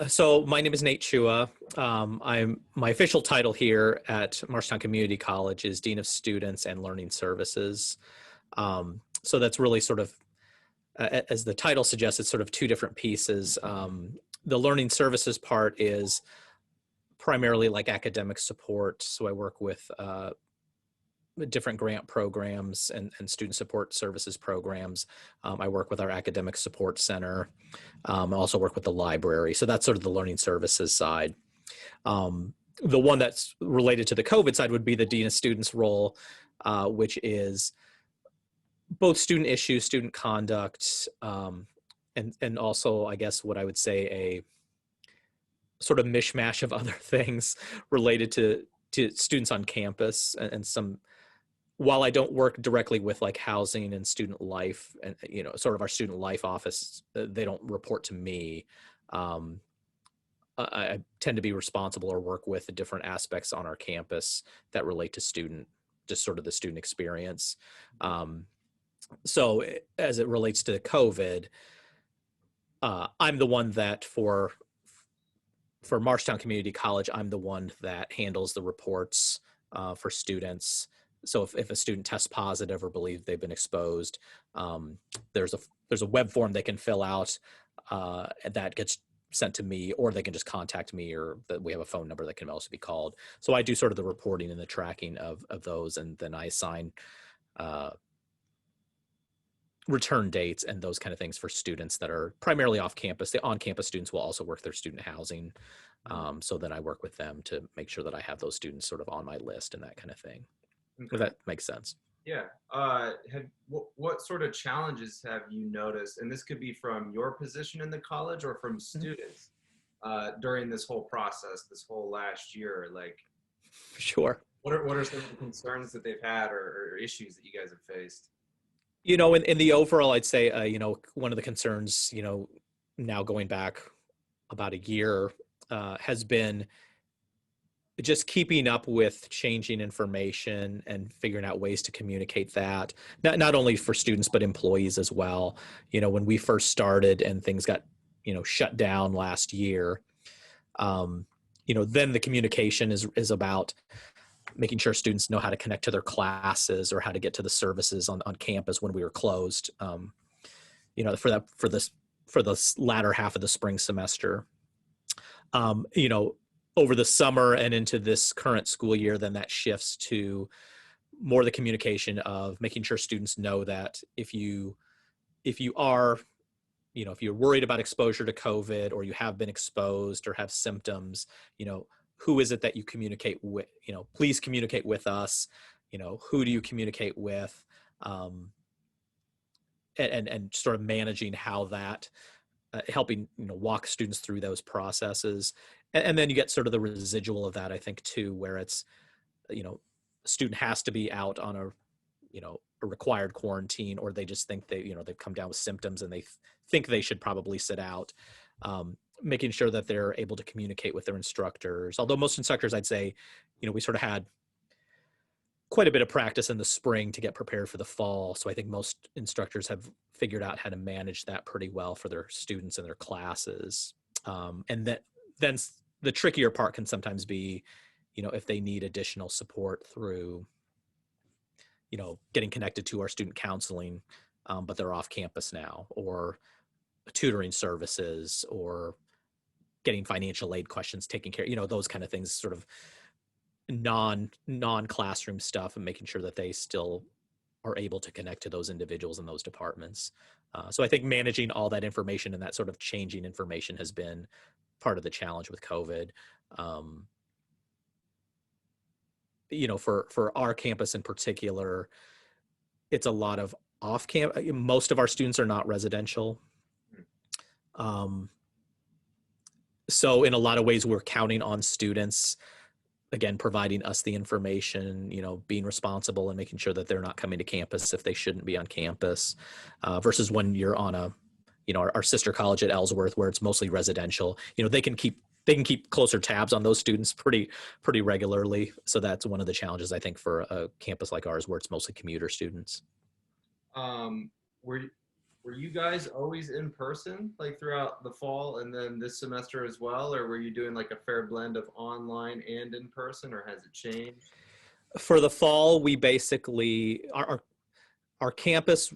So my name is Nate Chua. My official title here at Marshalltown Community College is Dean of Students and Learning Services. So that's really sort of, as the title suggests, it's sort of two different pieces. The learning services part is primarily like academic support. So I work with different grant programs and student support services programs. I work with our academic support center. I also work with the library. So that's sort of the learning services side. The one that's related to the COVID side would be the Dean of Students role, which is both student issues, student conduct, and also, I guess, what I would say a sort of mishmash of other things related to students on campus and some. While I don't work directly with like housing and student life and, sort of our student life office, they don't report to me. I tend to be responsible or work with the different aspects on our campus that relate to just sort of the student experience. So as it relates to COVID, I'm the one that for Marshalltown Community College, I'm the one that handles the reports for students. So if a student tests positive or believes they've been exposed, there's a web form they can fill out that gets sent to me, or they can just contact me, or that we have a phone number that can also be called. So I do sort of the reporting and the tracking of those, and then I assign return dates and those kind of things for students that are primarily off campus. The on-campus students will also work their student housing. So then I work with them to make sure that I have those students sort of on my list and that kind of thing. Okay. If that makes sense. Yeah. What sort of challenges have you noticed, and this could be from your position in the college or from students, during this whole process, this whole last year? Like, Sure. what are some of the concerns that they've had or issues that you guys have faced? In the overall, I'd say, one of the concerns, now going back about a year, has been just keeping up with changing information and figuring out ways to communicate that, not only for students, but employees as well. When we first started and things got, shut down last year, then the communication is about making sure students know how to connect to their classes or how to get to the services on campus when we were closed, for this latter half of the spring semester. Over the summer and into this current school year, then that shifts to more the communication of making sure students know that if you're worried about exposure to COVID, or you have been exposed or have symptoms, who is it that you communicate with? Please communicate with us. Who do you communicate with? And sort of managing how that, helping walk students through those processes. And then you get sort of the residual of that, I think, too, where it's, a student has to be out on a required quarantine, or they just think they've come down with symptoms and they think they should probably sit out. Making sure that they're able to communicate with their instructors. Although most instructors, I'd say, we sort of had quite a bit of practice in the spring to get prepared for the fall. So I think most instructors have figured out how to manage that pretty well for their students and their classes. And then the trickier part can sometimes be, if they need additional support through, getting connected to our student counseling, but they're off campus now, or tutoring services, or getting financial aid questions taken care of, those kind of things, sort of non-classroom stuff, and making sure that they still are able to connect to those individuals in those departments. So I think managing all that information and that sort of changing information has been part of the challenge with COVID. For our campus in particular, it's a lot of off campus. Most of our students are not residential. So in a lot of ways, we're counting on students, again, providing us the information, being responsible and making sure that they're not coming to campus if they shouldn't be on campus, versus when you're on our sister college at Ellsworth, where it's mostly residential. They can keep closer tabs on those students pretty regularly. So that's one of the challenges, I think, for a campus like ours, where it's mostly commuter students. Were were you guys always in person, like throughout the fall and then this semester as well? Or were you doing like a fair blend of online and in person, or has it changed? For the fall, we basically, our campus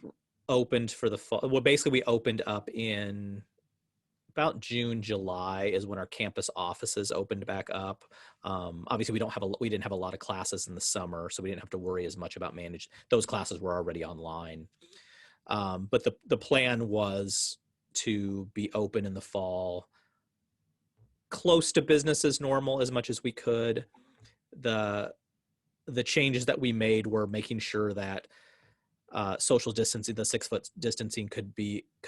opened for the fall. Well, basically we opened up in about June, July is when our campus offices opened back up. Obviously, we didn't have a lot of classes in the summer, so we didn't have to worry as much about manage. Those classes were already online, but the plan was to be open in the fall, close to business as normal as much as we could. The changes that we made were making sure that social distancing, the 6 foot distancing could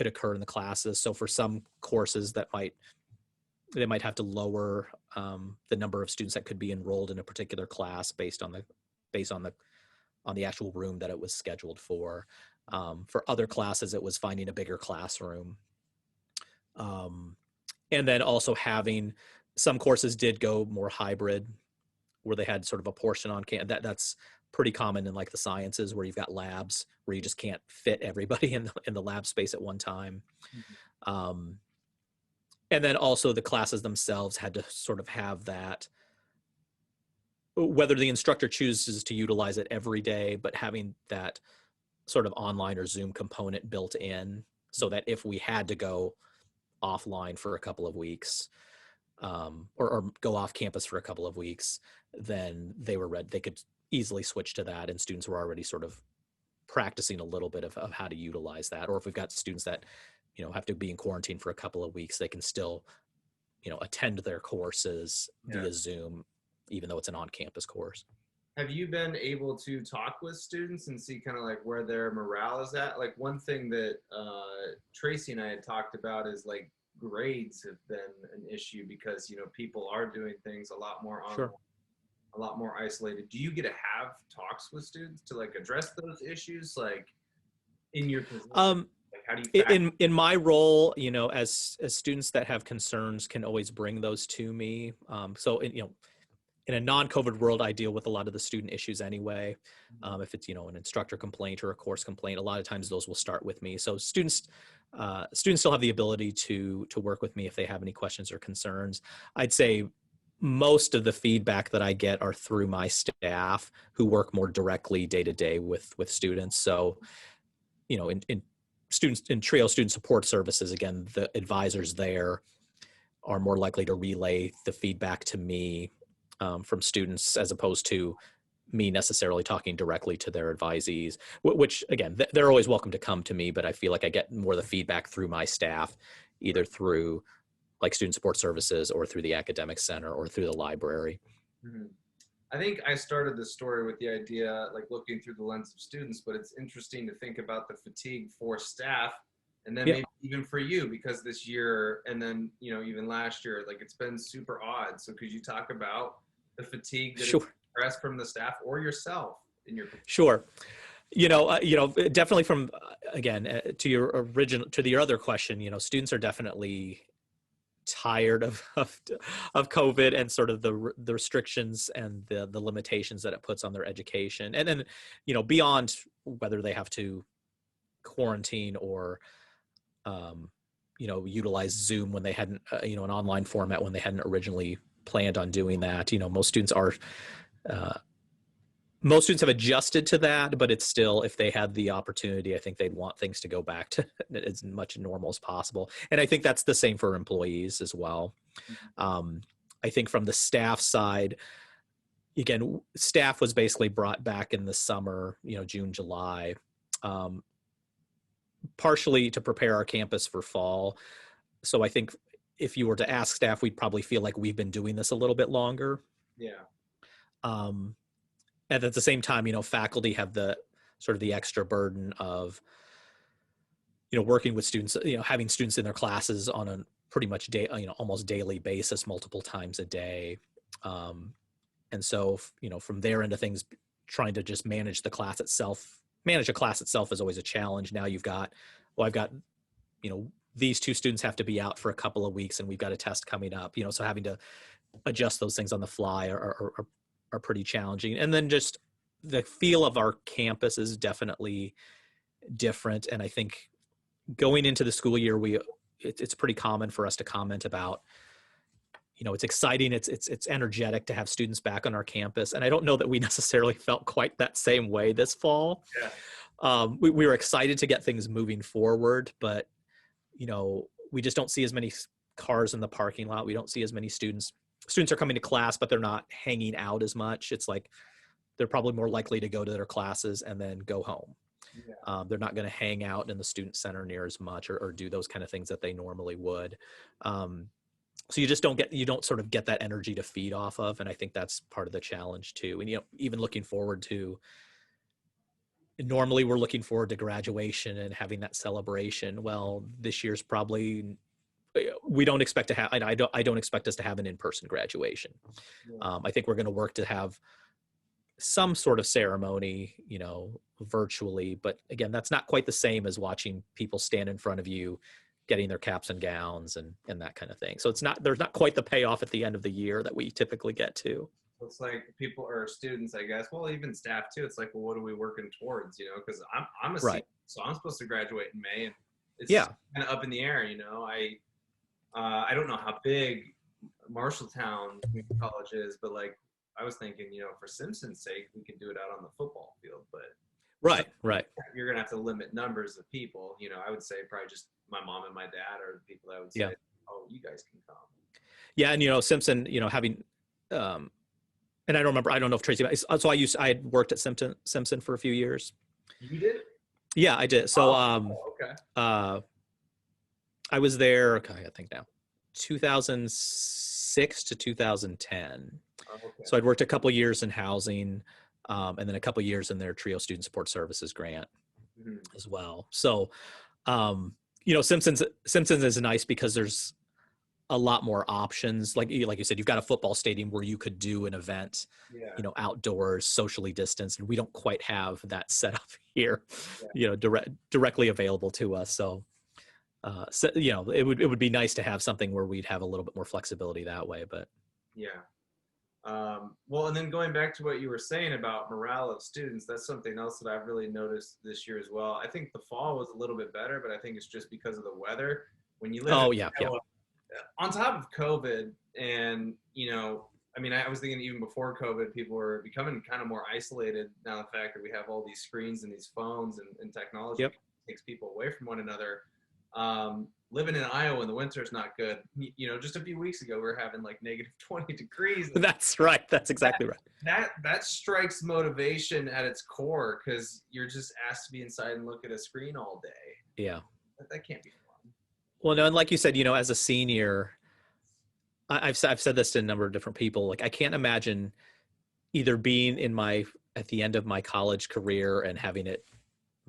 occur in the classes. So for some courses they might have to lower the number of students that could be enrolled in a particular class based on the actual room that it was scheduled for. For other classes, it was finding a bigger classroom. And then also having some courses did go more hybrid, where they had sort of a portion on campus. That's pretty common in like the sciences, where you've got labs where you just can't fit everybody in the lab space at one time. And then also the classes themselves had to sort of have that, whether the instructor chooses to utilize it every day, but having that sort of online or Zoom component built in, so that if we had to go offline for a couple of weeks, or go off campus for a couple of weeks, then they could easily switch to that, and students were already sort of practicing a little bit of how to utilize that. Or if we've got students that have to be in quarantine for a couple of weeks, they can still attend their courses via Zoom, even though it's an on-campus course. Have you been able to talk with students and see kind of like where their morale is at? Like one thing that Tracy and I had talked about is like grades have been an issue because people are doing things a lot more online, a lot more isolated. Do you get to have talks with students to like address those issues, like in your position? Like how do you in my role, as students that have concerns can always bring those to me. So in a non-COVID world, I deal with a lot of the student issues anyway. If it's an instructor complaint or a course complaint, a lot of times those will start with me. So students still have the ability to work with me if they have any questions or concerns. I'd say most of the feedback that I get are through my staff, who work more directly day to day with students. So in TRIO student support services, again, the advisors there are more likely to relay the feedback to me from students, as opposed to me necessarily talking directly to their advisees, which again, they're always welcome to come to me, but I feel like I get more of the feedback through my staff, either through like student support services or through the academic center or through the library. I think I started this story with the idea, like looking through the lens of students, but it's interesting to think about the fatigue for staff, and then maybe even for you, because this year, and then, even last year, like it's been super odd. So could you talk about the fatigue that is expressed from the staff or yourself in your position? Sure. Definitely from, again, to your other question, students are definitely tired of COVID and sort of the restrictions and the limitations that it puts on their education. And then, beyond whether they have to quarantine or, utilize Zoom when they hadn't, an online format when they hadn't originally planned on doing that. Most students have adjusted to that, but it's still, if they had the opportunity, I think they'd want things to go back to as much normal as possible. And I think that's the same for employees as well. I think from the staff side, again, staff was basically brought back in the summer, June, July, partially to prepare our campus for fall. So I think if you were to ask staff, we'd probably feel like we've been doing this a little bit longer. And at the same time, faculty have the sort of the extra burden of, working with students, having students in their classes on a pretty much almost daily basis, multiple times a day. And so, from their end of things, trying to just manage a class itself is always a challenge. Now I've got, these two students have to be out for a couple of weeks and we've got a test coming up, so having to adjust those things on the fly are pretty challenging. And then just the feel of our campus is definitely different. And I think, going into the school year, it's pretty common for us to comment about, it's exciting, it's energetic to have students back on our campus. And I don't know that we necessarily felt quite that same way this fall. Yeah. We were excited to get things moving forward, but we just don't see as many cars in the parking lot. We don't see as many students. Students are coming to class, but they're not hanging out as much. It's like they're probably more likely to go to their classes and then go home. Yeah. They're not going to hang out in the student center near as much, or do those kind of things that they normally would. So you don't sort of get that energy to feed off of. And I think that's part of the challenge too. And, even looking forward to, normally we're looking forward to graduation and having that celebration. Well, this year's probably, we don't expect to have, I don't expect us to have an in-person graduation. Yeah. I think we're going to work to have some sort of ceremony, virtually, but again, that's not quite the same as watching people stand in front of you, getting their caps and gowns and that kind of thing. So there's not quite the payoff at the end of the year that we typically get to. It's like people or students, I guess, well, even staff too. It's like, well, what are we working towards? Because I'm a senior, so I'm supposed to graduate in May, and it's kind of up in the air. I don't know how big Marshalltown Community College is, but like I was thinking, for Simpson's sake, we could do it out on the football field, but right, you're gonna have to limit numbers of people. I would say probably just my mom and my dad are the people that would say, oh, you guys can come. Yeah, and Simpson, having and I don't know if Tracy, so I had worked at Simpson for a few years. You did? Yeah, I did. So okay. I was there, I think now, 2006 to 2010. Okay. So I'd worked a couple of years in housing, and then a couple of years in their TRIO Student Support Services grant as well. So, Simpsons is nice because there's a lot more options. Like you said, you've got a football stadium where you could do an event, outdoors, socially distanced, and we don't quite have that set up here, directly available to us. So, it would be nice to have something where we'd have a little bit more flexibility that way, but. Yeah. Well, and then going back to what you were saying about morale of students, that's something else that I've really noticed this year as well. I think the fall was a little bit better, but I think it's just because of the weather. When you live on top of COVID, and I was thinking even before COVID, people were becoming kind of more isolated. Now the fact that we have all these screens and these phones and technology takes people away from one another. Living in Iowa in the winter is not good. Just a few weeks ago, we were having like negative 20 degrees. That's right. That's exactly right. That strikes motivation at its core, because you're just asked to be inside and look at a screen all day. Yeah. That can't be fun. Well, no, and like you said, as a senior, I've said this to a number of different people. Like, I can't imagine either being at the end of my college career and having it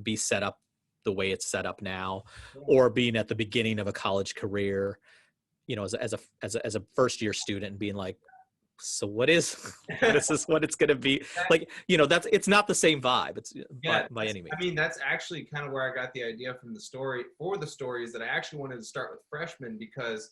be set up the way it's set up now, or being at the beginning of a college career, as a first year student and being like, so what is this what it's going to be like? It's not the same vibe. It's by any means. I mean, that's actually kind of where I got the idea from the story. For the stories that I actually wanted to start with freshmen, because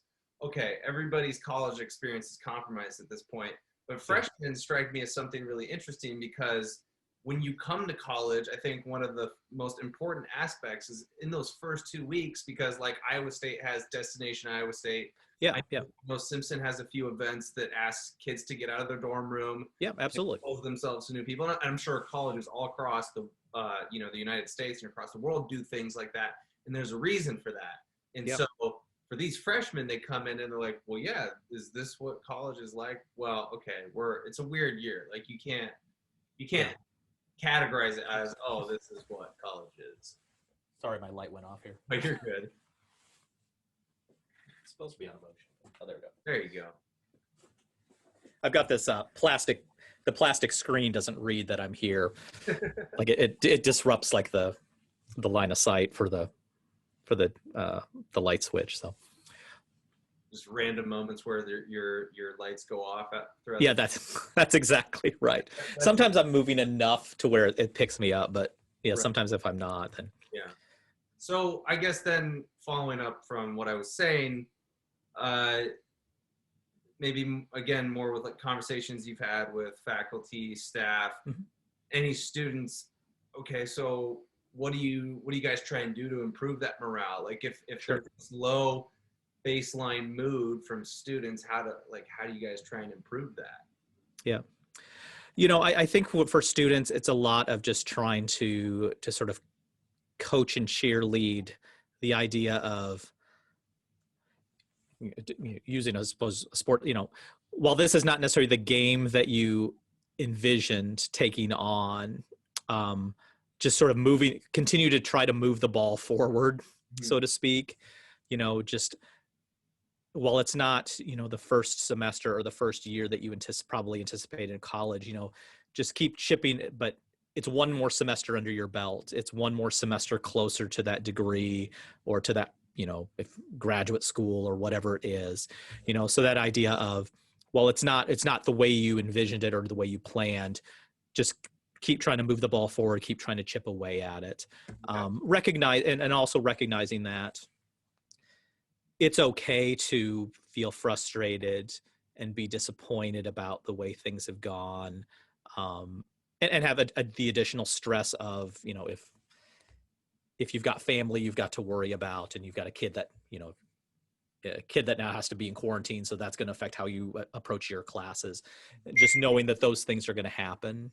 everybody's college experience is compromised at this point, but freshmen strike me as something really interesting, because when you come to college, I think one of the most important aspects is in those first 2 weeks, because like Iowa State has Destination Iowa State. Yeah. Simpson has a few events that ask kids to get out of their dorm room. Yeah, absolutely. Expose themselves to new people. And I'm sure colleges all across the United States and across the world do things like that. And there's a reason for that. And so for these freshmen, they come in and they're like, well, yeah, is this what college is like? Well, okay, it's a weird year. Like you can't categorize it as, oh, this is what college is. Sorry, my light went off here. But you're good. It's supposed to be on motion. Oh, there we go. There you go. I've got this plastic. The plastic screen doesn't read that I'm here. Like it disrupts like the line of sight for the light switch. So just random moments where your lights go off throughout. Yeah, that's exactly right. Sometimes I'm moving enough to where it picks me up, but sometimes if I'm not, then So I guess then following up from what I was saying, maybe again more with like conversations you've had with faculty, staff, any students. Okay, so what do you guys try and do to improve that morale? Like if Sure. there's this low baseline mood from students, how do you guys try and improve that? Yeah. I think for students, it's a lot of just trying to sort of coach and cheerlead the idea of using, I suppose, a sport. While this is not necessarily the game that you envisioned taking on, just sort of continue to try to move the ball forward, Mhm. so to speak. Just while it's not, the first semester or the first year that you probably anticipate in college, just keep chipping, but it's one more semester under your belt. It's one more semester closer to that degree or to that, if graduate school or whatever it is, so that idea of, well, it's not the way you envisioned it or the way you planned. Just keep trying to move the ball forward, keep trying to chip away at it. Yeah. Recognize, and also recognizing that it's okay to feel frustrated and be disappointed about the way things have gone, and have the additional stress of, if you've got family you've got to worry about, and you've got a kid that now has to be in quarantine, so that's going to affect how you approach your classes. Just knowing that those things are going to happen,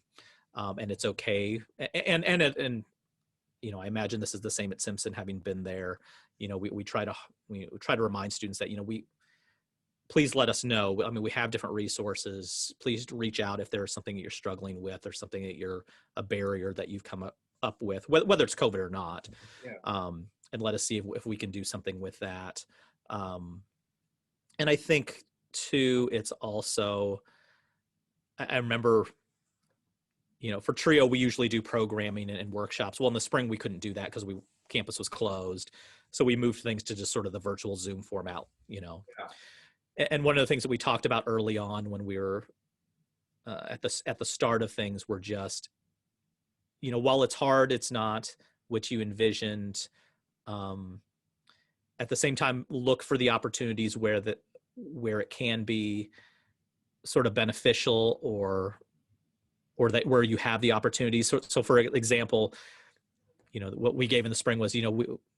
and it's okay. And I imagine this is the same at Simpson, having been there. We try to remind students that, please let us know. I mean, we have different resources. Please reach out if there's something that you're struggling with, or something that a barrier that you've come up with, whether it's COVID or not. Yeah. And let us see if we can do something with that. And I think too, it's also, I remember, for TRIO, we usually do programming and workshops. Well, in the spring, we couldn't do that because campus was closed. So we moved things to just sort of the virtual Zoom format, Yeah. And one of the things that we talked about early on when we were at the start of things were just, while it's hard, it's not what you envisioned. At the same time, look for the opportunities where it can be sort of beneficial, or that where you have the opportunities. So for example, what we gave in the spring was,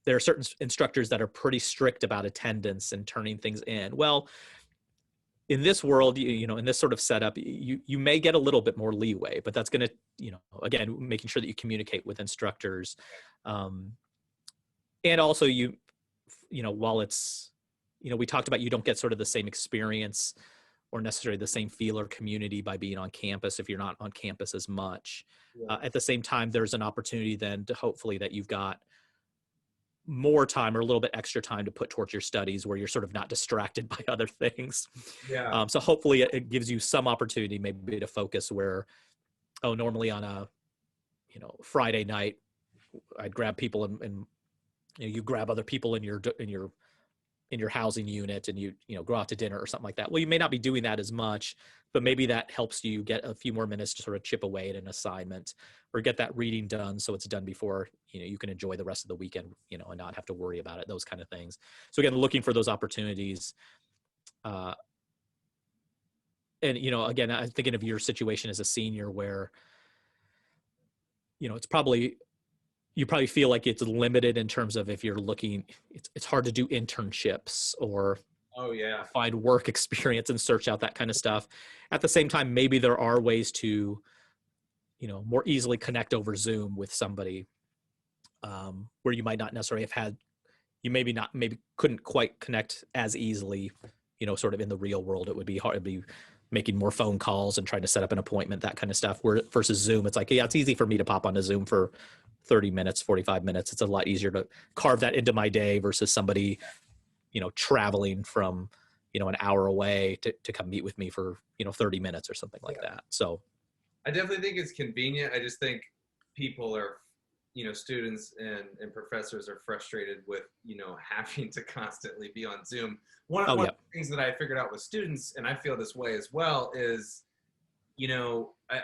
there are certain instructors that are pretty strict about attendance and turning things in. Well, in this world, in this sort of setup, you may get a little bit more leeway, but that's going to, again, making sure that you communicate with instructors. And also while it's, we talked about, you don't get sort of the same experience or necessarily the same feel or community by being on campus if you're not on campus as much. Yeah. At the same time, there's an opportunity then to hopefully that you've got more time or a little bit extra time to put towards your studies, where you're sort of not distracted by other things. Yeah. So hopefully it gives you some opportunity maybe to focus where, normally on a, Friday night, I'd grab people and you grab other people in your housing unit, and you go out to dinner or something like that. Well, you may not be doing that as much, but maybe that helps you get a few more minutes to sort of chip away at an assignment, or get that reading done so it's done before you can enjoy the rest of the weekend, and not have to worry about it, those kind of things. So again, looking for those opportunities. And again, I'm thinking of your situation as a senior where it's probably, you probably feel like it's limited in terms of, if you're looking, it's hard to do internships or Oh yeah. find work experience and search out that kind of stuff. At the same time, maybe there are ways to, more easily connect over Zoom with somebody, where you might not necessarily maybe couldn't quite connect as easily, sort of in the real world. It would be hard. It'd be making more phone calls and trying to set up an appointment, that kind of stuff. Where versus Zoom, it's like, yeah, it's easy for me to pop onto Zoom for 30 minutes, 45 minutes. It's a lot easier to carve that into my day versus somebody, traveling from, an hour away to come meet with me for, 30 minutes or something like that. So I definitely think it's convenient. I just think people are, students and professors are frustrated with, having to constantly be on Zoom. One of the things that I figured out with students, and I feel this way as well, is, I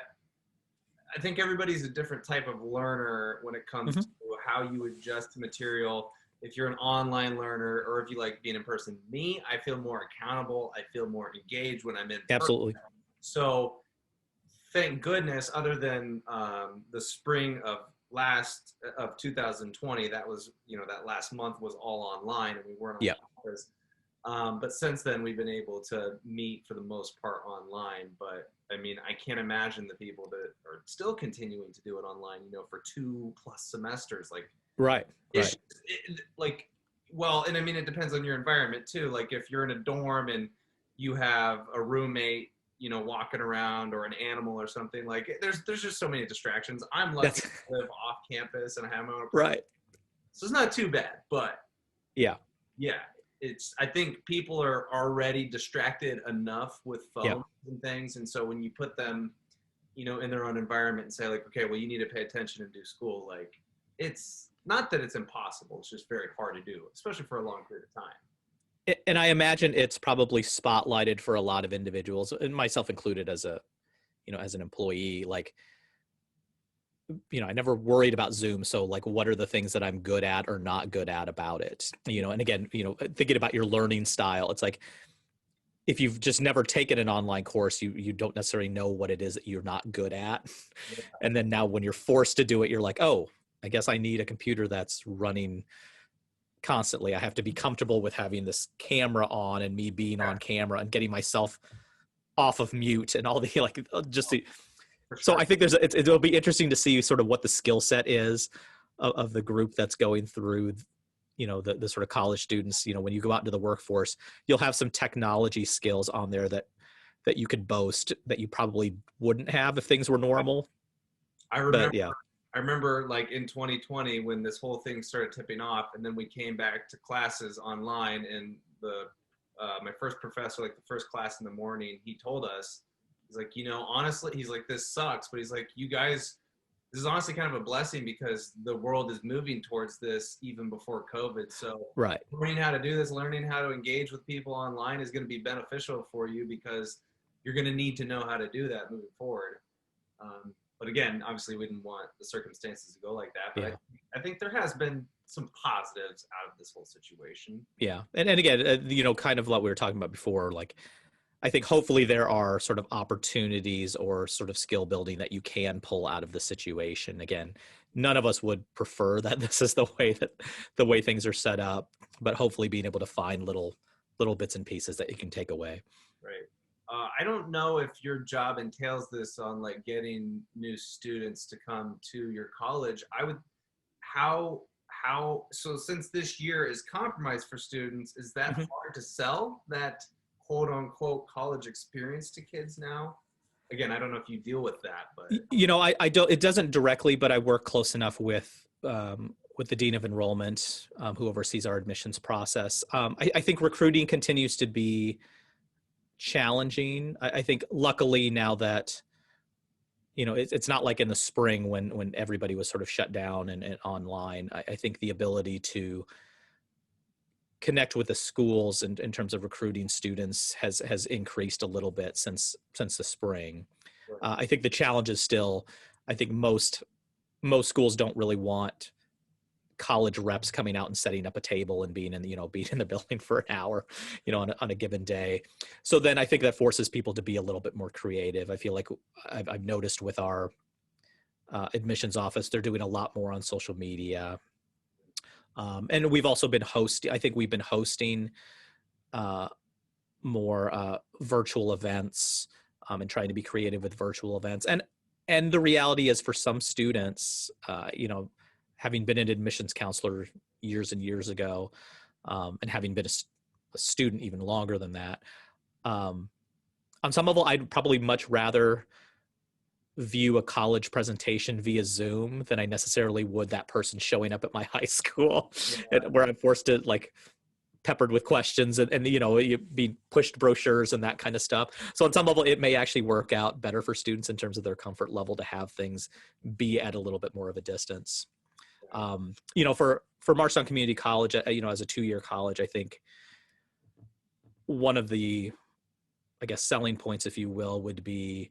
think everybody's a different type of learner when it comes to how you adjust to material. If you're an online learner, or if you like being in person. Me, I feel more accountable. I feel more engaged when I'm in person. Absolutely. So thank goodness, other than the spring of last of 2020, that was, that last month was all online and we weren't on Yeah. campus. But since then, we've been able to meet for the most part online. But I mean, I can't imagine the people that are still continuing to do it online, for 2+ semesters. Like, Right. it's Right. like, well, and I mean, it depends on your environment too. Like, if you're in a dorm and you have a roommate, walking around, or an animal or something, like, there's just so many distractions. I'm lucky That's to live off campus and I have my own apartment, right. so it's not too bad. But Yeah. yeah, I think people are already distracted enough with Yeah. phones and things, and so when you put them, in their own environment and say, like, okay, well, you need to pay attention and do school, like, it's not that it's impossible, it's just very hard to do, especially for a long period of time. And I imagine it's probably spotlighted for a lot of individuals, and myself included, as as an employee. Like, I never worried about Zoom. So, like, what are the things that I'm good at or not good at about it? And again, thinking about your learning style, it's like, if you've just never taken an online course, you don't necessarily know what it is that you're not good at. Yeah. And then now when you're forced to do it, you're like, oh, I guess I need a computer that's running constantly. I have to be comfortable with having this camera on and me being on camera and getting myself off of mute and all the like, just the, For so sure. I think it'll be interesting to see sort of what the skill set is of the group that's going through, the sort of college students. When you go out into the workforce, you'll have some technology skills on there that you could boast that you probably wouldn't have if things were normal. I But remember yeah. I remember, like, in 2020 when this whole thing started tipping off, and then we came back to classes online, and my first professor, like the first class in the morning, he told us, he's like, honestly, he's like, this sucks, but he's like, you guys, this is honestly kind of a blessing because the world is moving towards this even before COVID. So Right. learning how to do this, learning how to engage with people online is going to be beneficial for you because you're going to need to know how to do that moving forward. But again, obviously, we didn't want the circumstances to go like that. But Yeah. I think there has been some positives out of this whole situation. Yeah. And again, kind of what we were talking about before, like, I think hopefully there are sort of opportunities or sort of skill building that you can pull out of the situation. Again, none of us would prefer that this is the way things are set up, but hopefully being able to find little bits and pieces that you can take away. Right. I don't know if your job entails this on, like, getting new students to come to your college. So since this year is compromised for students, is that Mhm. hard to sell that quote unquote college experience to kids now? Again, I don't know if you deal with that, but I don't, it doesn't directly, but I work close enough with the dean of enrollment, who oversees our admissions process. I think recruiting continues to be challenging. I think luckily now that, it's not like in the spring when everybody was sort of shut down and online. I think the ability to connect with the schools in terms of recruiting students has increased a little bit since the spring. I think the challenge is still, I think most schools don't really want college reps coming out and setting up a table and being in the building for an hour, on a given day. So then I think that forces people to be a little bit more creative. I feel like I've noticed with our admissions office, they're doing a lot more on social media. And we've also been we've been hosting more virtual events, and trying to be creative with virtual events. And the reality is, for some students, having been an admissions counselor years and years ago, and having been a student even longer than that, on some level, I'd probably much rather view a college presentation via Zoom than I necessarily would that person showing up at my high school, yeah, where I'm forced to, like, peppered with questions and you be pushed brochures and that kind of stuff. So on some level, it may actually work out better for students in terms of their comfort level to have things be at a little bit more of a distance. For Marshalltown Community College, as a 2-year college, I think one of the, I guess, selling points, if you will, would be,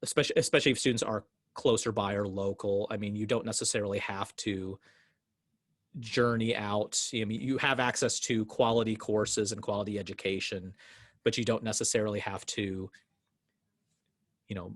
especially if students are closer by or local. I mean, you don't necessarily have to journey out. I mean, you have access to quality courses and quality education, but you don't necessarily have to,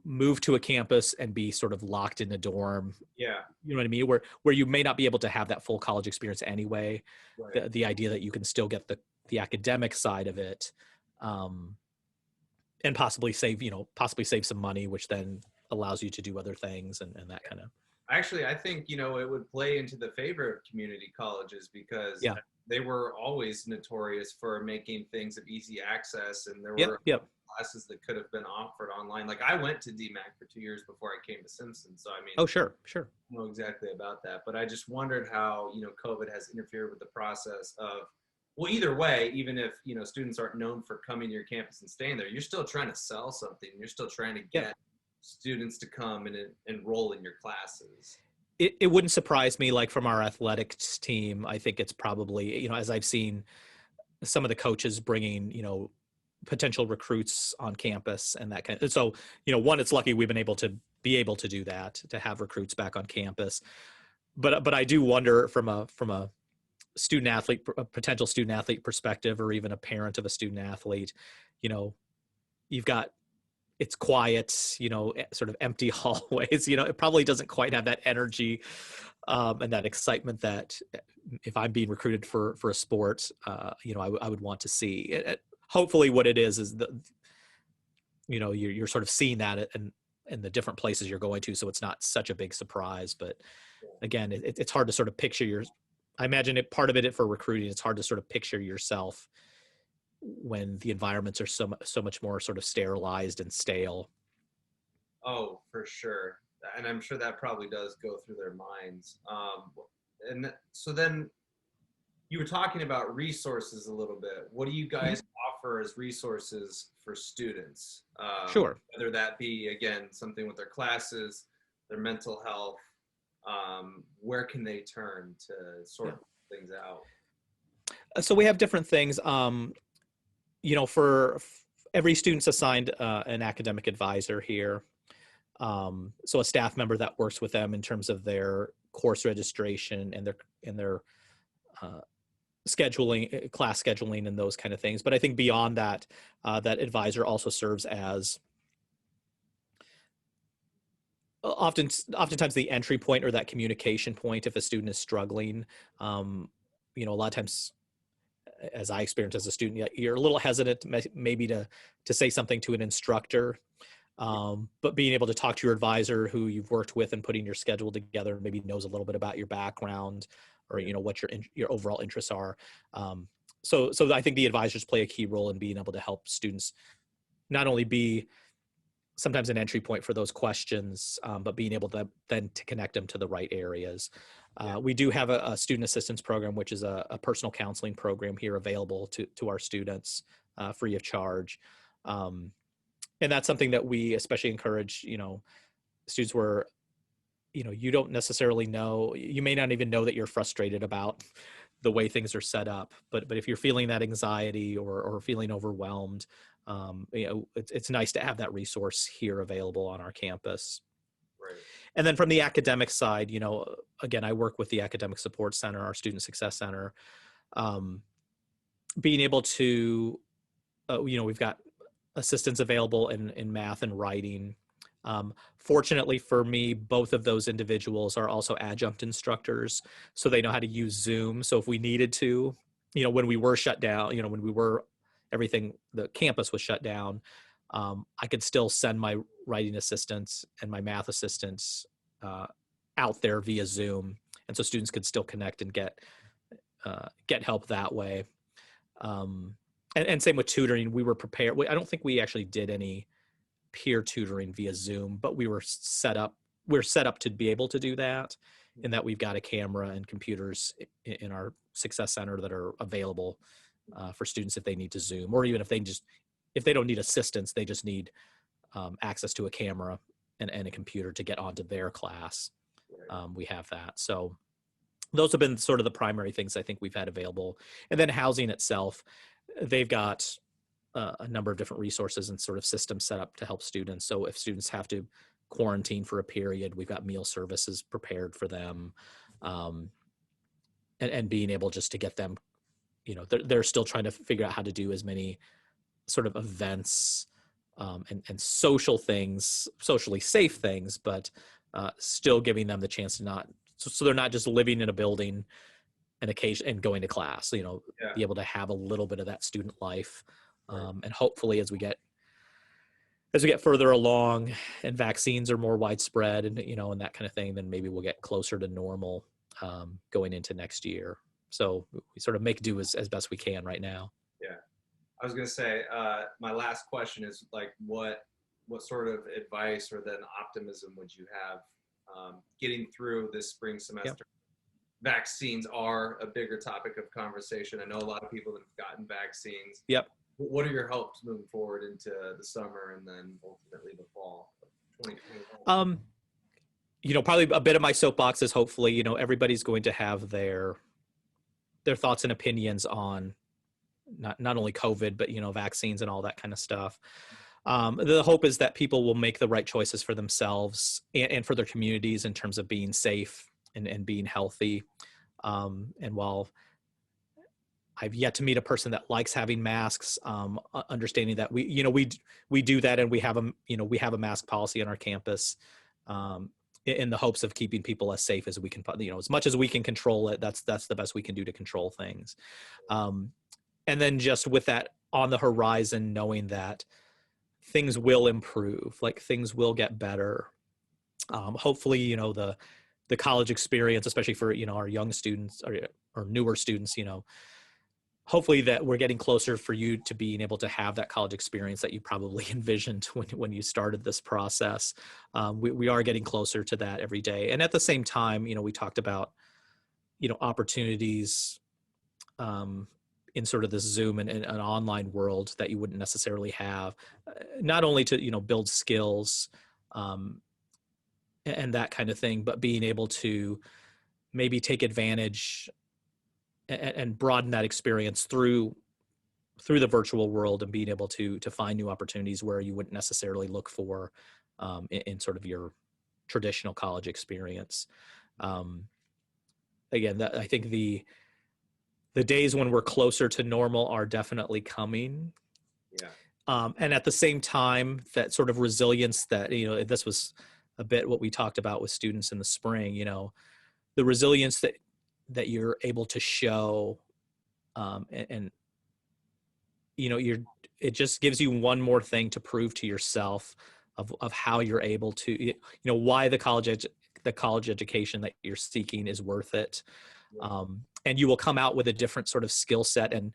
move to a campus and be sort of locked in a dorm. Yeah. You know what I mean? Where you may not be able to have that full college experience anyway. Right. The idea that you can still get the academic side of it, and possibly save some money, which then allows you to do other things and that kind of. Actually, I think, it would play into the favor of community colleges because Yeah. they were always notorious for making things of easy access, and there Yep. were Yep. classes that could have been offered online. Like I went to DMAC for 2 years before I came to Simpson, so I mean, Oh, sure. Sure. I know exactly about that. But I just wondered how, COVID has interfered with the process of, well, either way, even if, students aren't known for coming to your campus and staying there, you're still trying to sell something. You're still trying to get students to come and enroll in your classes. It wouldn't surprise me, like from our athletics team, I think it's probably, as I've seen some of the coaches bringing, potential recruits on campus and that kind of, so, one, it's lucky we've been able to do that, to have recruits back on campus. But I do wonder from a student athlete, a potential student athlete perspective, or even a parent of a student athlete, you've got, it's quiet, sort of empty hallways, it probably doesn't quite have that energy, and that excitement that if I'm being recruited for a sport, I would want to see it. Hopefully what it is you're sort of seeing that in the different places you're going to, so it's not such a big surprise. But again, it's hard to sort of picture I imagine part of it for recruiting, it's hard to sort of picture yourself when the environments are so much more sort of sterilized and stale. Oh, for sure. And I'm sure that probably does go through their minds. And so then you were talking about resources a little bit. What do you guys offer as resources for students? Sure. Whether that be, again, something with their classes, their mental health, where can they turn to sort things out? So we have different things. For every student's assigned an academic advisor here. So a staff member that works with them in terms of their course registration and their scheduling, class scheduling, and those kind of things. But I think beyond that, that advisor also serves as oftentimes the entry point or that communication point if a student is struggling. A lot of times, as I experienced as a student, you're a little hesitant maybe to say something to an instructor. But being able to talk to your advisor who you've worked with and putting your schedule together, maybe knows a little bit about your background or, what your overall interests are. So I think the advisors play a key role in being able to help students not only be sometimes an entry point for those questions, but being able to then to connect them to the right areas. We do have a student assistance program, which is a personal counseling program here available to our students free of charge. And that's something that we especially encourage, students where, you don't necessarily know, you may not even know that you're frustrated about the way things are set up, but if you're feeling that anxiety or feeling overwhelmed, it's nice to have that resource here available on our campus. Right. And then from the academic side, again, I work with the Academic Support Center, our Student Success Center, being able to, we've got assistance available in math and writing. Fortunately for me, both of those individuals are also adjunct instructors, so they know how to use Zoom. So if we needed to, when we were shut down, the campus was shut down, I could still send my writing assistants and my math assistants out there via Zoom. And so students could still connect and get help that way. And same with tutoring. We were prepared. I don't think we actually did any peer tutoring via Zoom, but we're set up to be able to do that, in that we've got a camera and computers in our Success Center that are available for students if they need to Zoom, or even if they don't need assistance, they just need access to a camera and a computer to get onto their class. We have that. So those have been sort of the primary things I think we've had available. And then housing itself, they've got a number of different resources and sort of systems set up to help students. So if students have to quarantine for a period, we've got meal services prepared for them, and being able just to get them, they're still trying to figure out how to do as many sort of events and social things, socially safe things, but still giving them the chance to not, so they're not just living in a building and occasion and going to class, Yeah. be able to have a little bit of that student life. Right. And hopefully as we get further along and vaccines are more widespread and, and that kind of thing, then maybe we'll get closer to normal going into next year. So we sort of make do as best we can right now. Yeah. I was going to say, my last question is like, what sort of advice or then optimism would you have getting through this spring semester? Yep. Vaccines are a bigger topic of conversation. I know a lot of people that have gotten vaccines. Yep. What are your hopes moving forward into the summer and then ultimately the fall of 2021? Probably a bit of my soapbox is hopefully, everybody's going to have their thoughts and opinions on not only COVID, but, vaccines and all that kind of stuff. The hope is that people will make the right choices for themselves and for their communities in terms of being safe and being healthy. And while I've yet to meet a person that likes having masks, understanding that we do that, and we have a mask policy on our campus, in the hopes of keeping people as safe as we can, as much as we can control it. That's the best we can do to control things. And then just with that on the horizon, knowing that things will improve, like things will get better. Hopefully, the college experience, especially for, our young students or newer students, hopefully that we're getting closer for you to being able to have that college experience that you probably envisioned when you started this process. We are getting closer to that every day. And at the same time, we talked about, opportunities in sort of this Zoom and an online world that you wouldn't necessarily have, not only to, build skills and that kind of thing, but being able to maybe take advantage and broaden that experience through the virtual world, and being able to find new opportunities where you wouldn't necessarily look for in sort of your traditional college experience. Again, I think the days when we're closer to normal are definitely coming. Yeah. And at the same time, that sort of resilience that, this was a bit what we talked about with students in the spring, the resilience that you're able to show, and it just gives you one more thing to prove to yourself of how you're able to, why the college education that you're seeking is worth it. And you will come out with a different sort of skill set and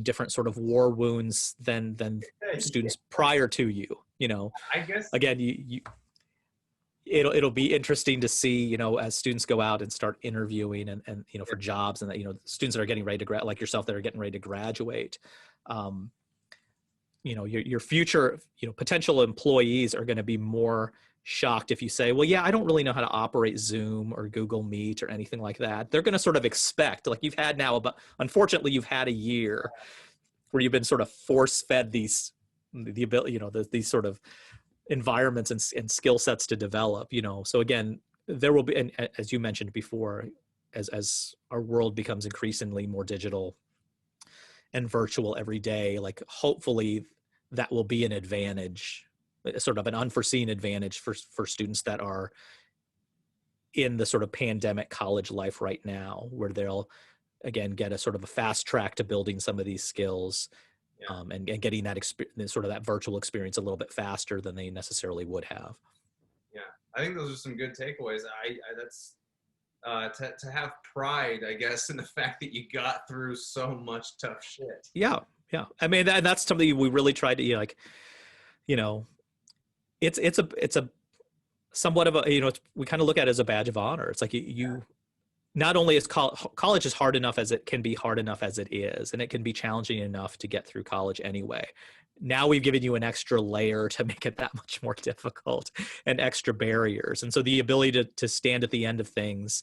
different sort of war wounds than students prior to you. I guess Again, it'll be interesting to see, as students go out and start interviewing and for jobs, and that, students that are getting ready to like yourself, that are getting ready to graduate, your future, potential employees are going to be more shocked if you say, well, yeah, I don't really know how to operate Zoom or Google Meet or anything like that. They're going to sort of expect, like you've had now, but unfortunately you've had a year where you've been sort of force fed the ability, these sort of environments and skill sets to develop, so again, there will be, and as you mentioned before, as our world becomes increasingly more digital and virtual every day, like hopefully that will be an advantage, sort of an unforeseen advantage for students that are in the sort of pandemic college life right now, where they'll again get a sort of a fast track to building some of these skills. And getting that sort of that virtual experience a little bit faster than they necessarily would have. Yeah, I think those are some good takeaways. That's to have pride, I guess, in the fact that you got through so much tough shit. Yeah. I mean, that's something we really tried to, it's a somewhat of a, we kind of look at it as a badge of honor. It's like you not only is college is hard enough as it can be hard enough as it is, and it can be challenging enough to get through college anyway. Now we've given you an extra layer to make it that much more difficult, and extra barriers. And so the ability to stand at the end of things,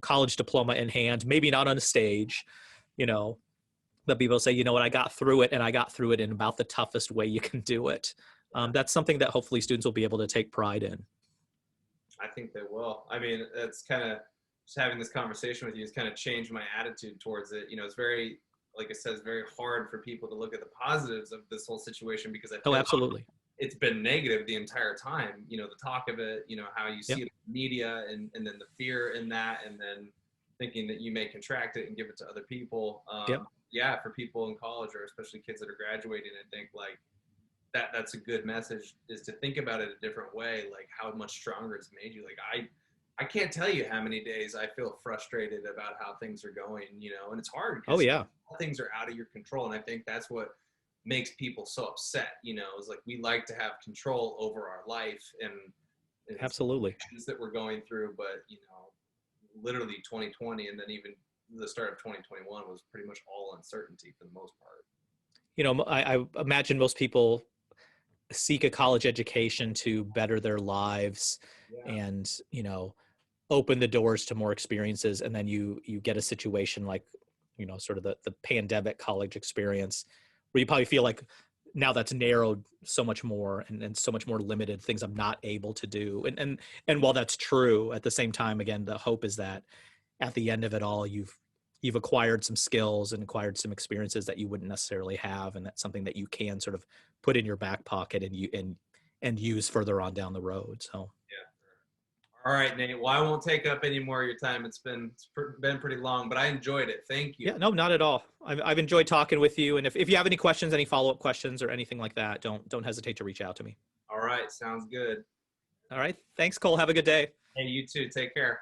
college diploma in hand, maybe not on a stage, but people say, you know what, I got through it, and I got through it in about the toughest way you can do it. That's something that hopefully students will be able to take pride in. I think they will. I mean, it's kind of, just having this conversation with you has kind of changed my attitude towards it. It's like I said, it's very hard for people to look at the positives of this whole situation, because I feel Oh, absolutely. it's been negative the entire time. You know, the talk of it, you know, how you see Yep. it in the media, and then the fear in that, and then thinking that you may contract it and give it to other people. Yep. Yeah, for people in college, or especially kids that are graduating, I think like that's a good message, is to think about it a different way, like how much stronger it's made you. Like I can't tell you how many days I feel frustrated about how things are going, you know, and it's hard Oh because yeah. things are out of your control. And I think that's what makes people so upset, you know, is like we like to have control over our life and Absolutely. situations that we're going through, but you know, literally 2020 and then even the start of 2021 was pretty much all uncertainty for the most part. You know, I imagine most people seek a college education to better their lives Yeah. and, you know, open the doors to more experiences. And then you get a situation like, you know, sort of the pandemic college experience where you probably feel like now that's narrowed so much more and so much more limited things I'm not able to do. And while that's true, at the same time, again, the hope is that at the end of it all, you've acquired some skills and acquired some experiences that you wouldn't necessarily have, and that's something that you can sort of put in your back pocket and use further on down the road. So Yeah. All right, Nate. Well, I won't take up any more of your time. It's been pretty long, but I enjoyed it. Thank you. yeah, no, not at all. I've enjoyed talking with you, and if you have any questions, any follow up questions or anything like that, don't hesitate to reach out to me. All right, sounds good. All right, thanks, Cole. Have a good day. Hey, you too. Take care.